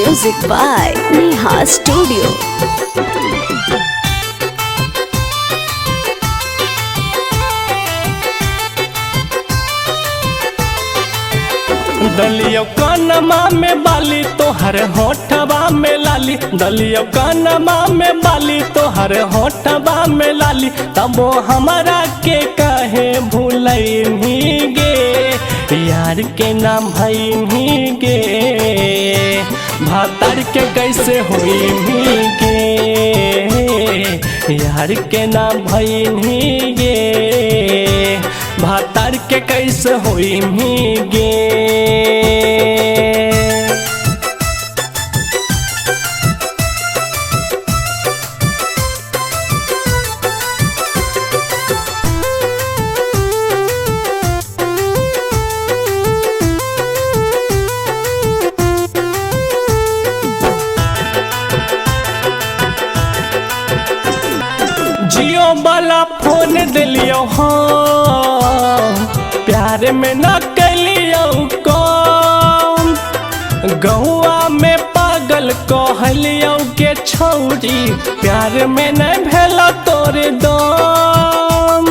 Music by Neha Studio. दलियो कानमा में बाली तोहर होठवा में लाली, दलियो कानमा में बाली तोहर होठवा में लाली, तबो हमारा के कहे भूलई गे, यार के नाम भई गे, भातार के कैसे हुई गे, यार के नाम भई गे, भातार के कैसे हुई गे। जियो वाला फोन दिलियो हाँ, प्यार में न कलियो कौन, गौआ में पागल कहलियो के छौरी, प्यार में न भेला तोरे दम।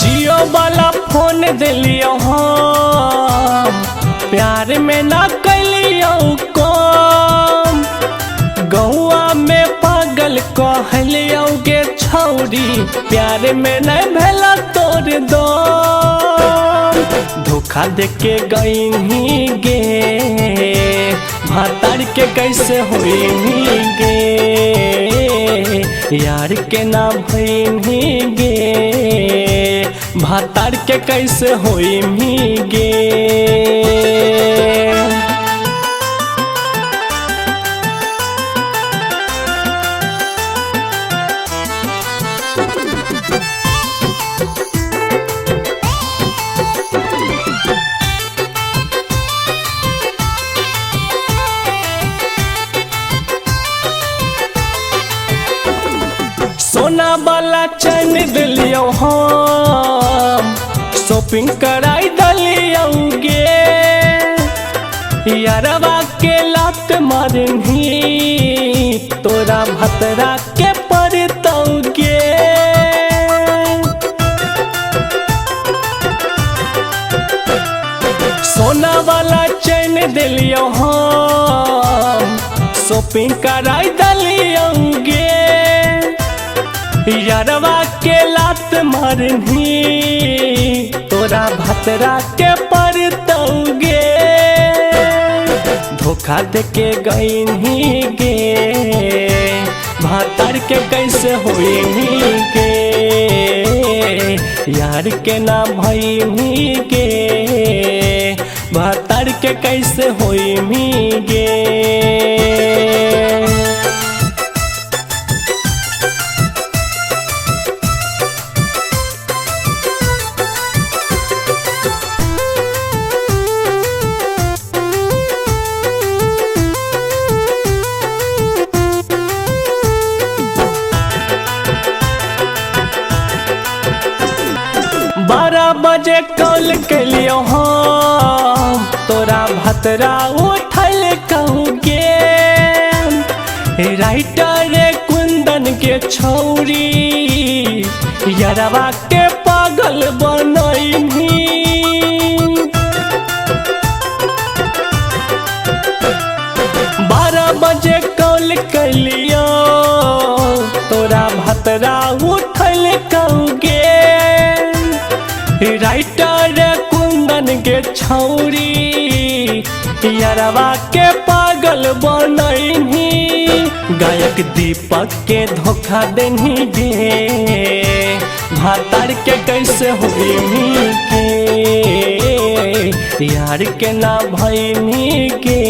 जियो वाला फोन दिलियो हाँ, प्यार में न कलियो कौन, गौआ में पागल कहलियो गे छौरी, प्यार में न भेला तोर दो, धोखा दे के गई गे, भातार के कैसे हुई गे, यार के ना भई गे, भातार के कैसे हुई गे। सोना वाला चैन दिलियो हम, शॉपिंग कराई दलियो गे, यारवा के लात मारनी तोरा भतरा के पड़तौ गे। सोना वाला चैन दिलियो हम, शॉपिंग कराई दलियो गे, यारवा के लात मारनी तोरा भतरा के पड़तौ गे, धोखा दे के गई गे, भातार के कैसे हुई गे, यार के ना भई गे, भातार के कैसे हुई गे। बारह बजे कॉल कलियो हम, तोरा भतरा उठल कहूँगे, राइटर कुंदन के छौरी, यारवा के पागल बनैनी। 12 बजे कॉल कलियो, तोरा भतरा उठल कहूँगे, राइटर कुंदन के छौरी, यारवा के पागल बनैनी, गायक दीपक के धोखा देनी गे, भातार के कैसे हुई गे, यार के ना भई गे,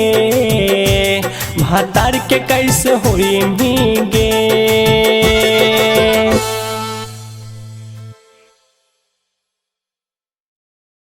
भातार के कैसे हुई गे।